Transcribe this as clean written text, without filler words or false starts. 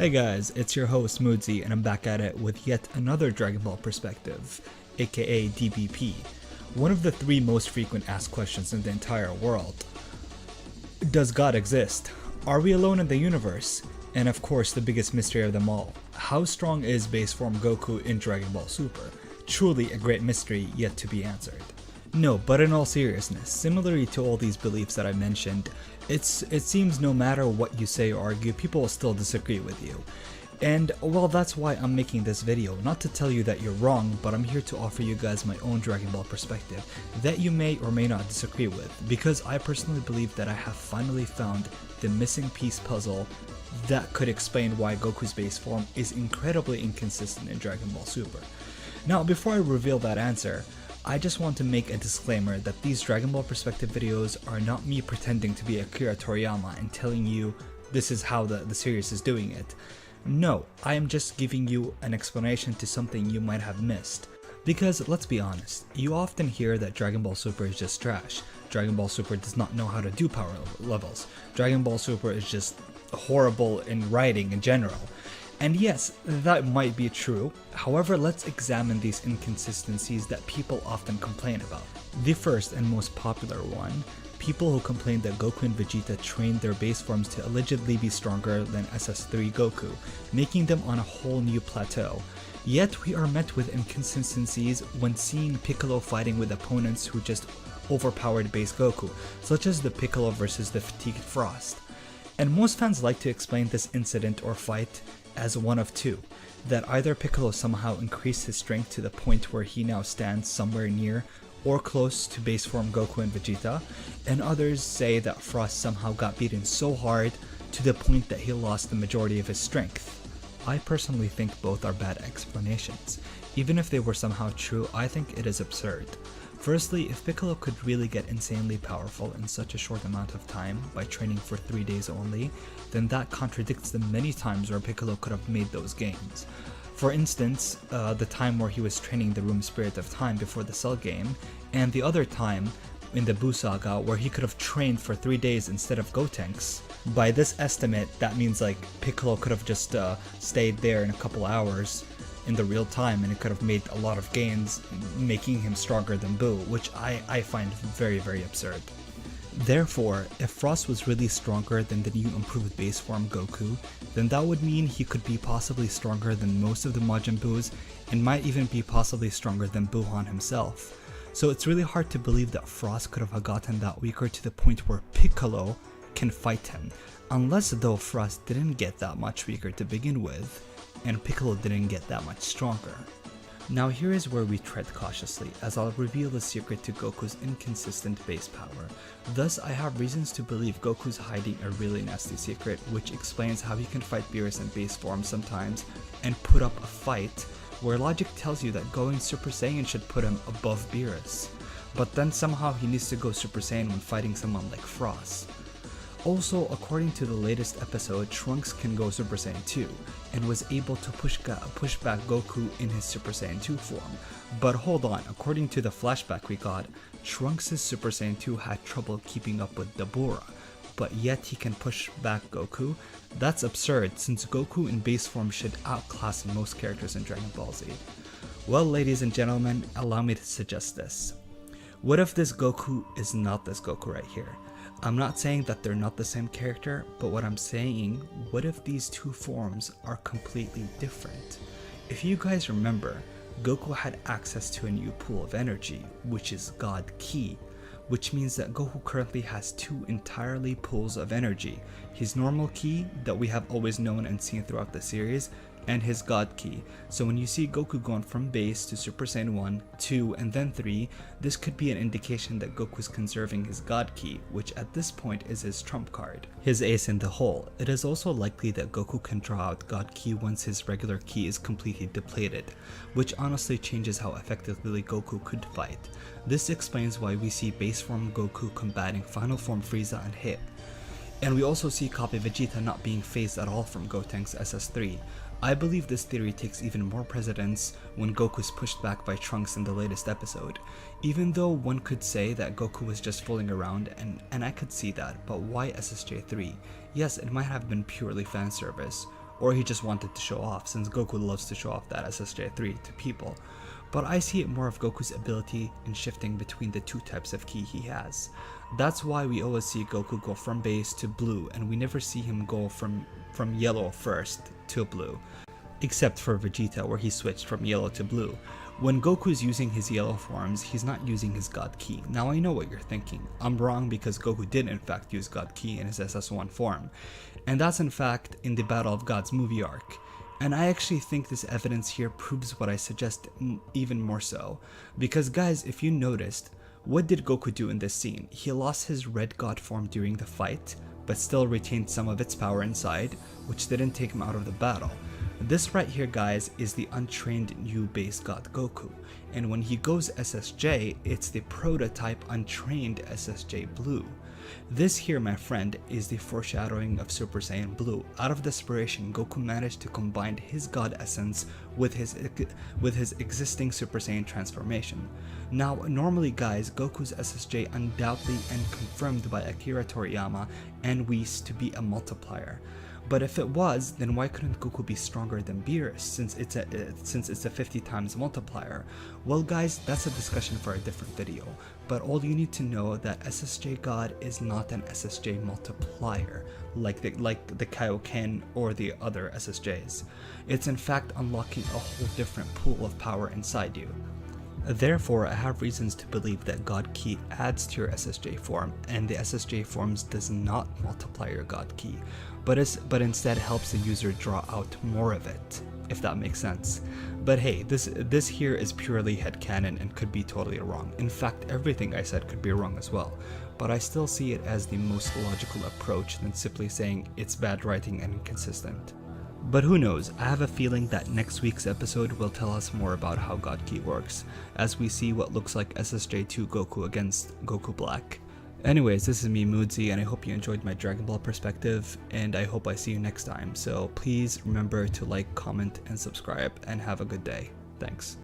Hey guys, it's your host Moodsy, and I'm back at it with yet another Dragon Ball perspective, aka DBP. One of the three most frequent asked questions in the entire world. Does God exist? Are we alone in the universe? And of course, the biggest mystery of them all. How strong is base form Goku in Dragon Ball Super? Truly a great mystery yet to be answered. No, but in all seriousness, similarly to all these beliefs that I mentioned, it seems no matter what you say or argue, people will still disagree with you. And well, that's why I'm making this video, not to tell you that you're wrong, but I'm here to offer you guys my own Dragon Ball perspective that you may or may not disagree with, because I personally believe that I have finally found the missing piece puzzle that could explain why Goku's base form is incredibly inconsistent in Dragon Ball Super. Now, before I reveal that answer, I just want to make a disclaimer that these Dragon Ball perspective videos are not me pretending to be Akira Toriyama and telling you this is how the series is doing it. No, I am just giving you an explanation to something you might have missed. Because let's be honest, you often hear that Dragon Ball Super is just trash. Dragon Ball Super does not know how to do power levels. Dragon Ball Super is just horrible in writing in general. And yes, that might be true. However, let's examine these inconsistencies that people often complain about. The first and most popular one, people who complain that Goku and Vegeta trained their base forms to allegedly be stronger than SS3 Goku, making them on a whole new plateau. Yet we are met with inconsistencies when seeing Piccolo fighting with opponents who just overpowered base Goku, such as the Piccolo versus the fatigued Frost. And most fans like to explain this incident or fight as one of two, that either Piccolo somehow increased his strength to the point where he now stands somewhere near or close to base form Goku and Vegeta, and others say that Frost somehow got beaten so hard to the point that he lost the majority of his strength. I personally think both are bad explanations. Even if they were somehow true, I think it is absurd. Firstly, if Piccolo could really get insanely powerful in such a short amount of time by training for 3 days only, then that contradicts the many times where Piccolo could have made those gains. For instance, the time where he was training the Room Spirit of Time before the Cell game, and the other time in the Buu Saga where he could have trained for 3 days instead of Gotenks. By this estimate, that means like Piccolo could have just stayed there in a couple hours in the real time, and it could have made a lot of gains, making him stronger than Buu, which I find very, very absurd. Therefore, if Frost was really stronger than the new improved base form Goku, then that would mean he could be possibly stronger than most of the Majin Buus, and might even be possibly stronger than Buuhan himself. So it's really hard to believe that Frost could have gotten that weaker to the point where Piccolo can fight him, unless though Frost didn't get that much weaker to begin with, and Piccolo didn't get that much stronger. Now here is where we tread cautiously, as I'll reveal the secret to Goku's inconsistent base power. Thus, I have reasons to believe Goku's hiding a really nasty secret, which explains how he can fight Beerus in base form sometimes, and put up a fight where logic tells you that going Super Saiyan should put him above Beerus. But then somehow he needs to go Super Saiyan when fighting someone like Frost. Also, according to the latest episode, Trunks can go Super Saiyan 2, and was able to push back Goku in his Super Saiyan 2 form. But hold on, according to the flashback we got, Trunks' Super Saiyan 2 had trouble keeping up with Dabura, but yet he can push back Goku? That's absurd, since Goku in base form should outclass most characters in Dragon Ball Z. Well, ladies and gentlemen, allow me to suggest this. What if this Goku is not this Goku right here? I'm not saying that they're not the same character, but what I'm saying, what if these two forms are completely different? If you guys remember, Goku had access to a new pool of energy, which is God Ki, which means that Goku currently has two entirely pools of energy, his normal Ki that we have always known and seen throughout the series, and his God Ki. So when you see Goku going from base to Super Saiyan 1, 2, and then 3, this could be an indication that Goku is conserving his God Ki, which at this point is his trump card, his ace in the hole. It is also likely that Goku can draw out God Ki once his regular Ki is completely depleted, which honestly changes how effectively Goku could fight. This explains why we see base form Goku combating final form Frieza and Hit. And we also see copy Vegeta not being phased at all from Gotenks SS3. I believe this theory takes even more precedence when Goku is pushed back by Trunks in the latest episode. Even though one could say that Goku was just fooling around, and I could see that, but why SSJ3? Yes, it might have been purely fan service, or he just wanted to show off, since Goku loves to show off that SSJ3 to people. But I see it more of Goku's ability in shifting between the two types of ki he has. That's why we always see Goku go from base to blue, and we never see him go from yellow first to blue. Except for Vegeta, where he switched from yellow to blue. When Goku is using his yellow forms, he's not using his God Ki. Now I know what you're thinking. I'm wrong, because Goku did in fact use God Ki in his SS1 form. And that's in fact in the Battle of Gods movie arc. And I actually think this evidence here proves what I suggest even more so. Because guys, if you noticed, what did Goku do in this scene? He lost his red god form during the fight, but still retained some of its power inside, which didn't take him out of the battle. This right here, guys, is the untrained new base god Goku, and when he goes SSJ, it's the prototype untrained SSJ Blue. This here, my friend, is the foreshadowing of Super Saiyan Blue. Out of desperation, Goku managed to combine his god essence with his existing Super Saiyan transformation. Now, normally guys, Goku's SSJ undoubtedly and confirmed by Akira Toriyama and Whis to be a multiplier. But if it was, then why couldn't Goku be stronger than Beerus, since it's a 50 times multiplier? Well guys, that's a discussion for a different video, but all you need to know that SSJ God is not an SSJ multiplier, like the Kaioken or the other SSJs. It's in fact unlocking a whole different pool of power inside you. Therefore, I have reasons to believe that God Ki adds to your SSJ form, and the SSJ forms does not multiply your God Ki, but instead helps the user draw out more of it, if that makes sense. But hey, this here is purely headcanon and could be totally wrong. In fact, everything I said could be wrong as well, but I still see it as the most logical approach than simply saying it's bad writing and inconsistent. But who knows, I have a feeling that next week's episode will tell us more about how God Ki works, as we see what looks like SSJ2 Goku against Goku Black. Anyways, this is me, Moodsy, and I hope you enjoyed my Dragon Ball perspective, and I hope I see you next time. So please remember to like, comment, and subscribe, and have a good day. Thanks.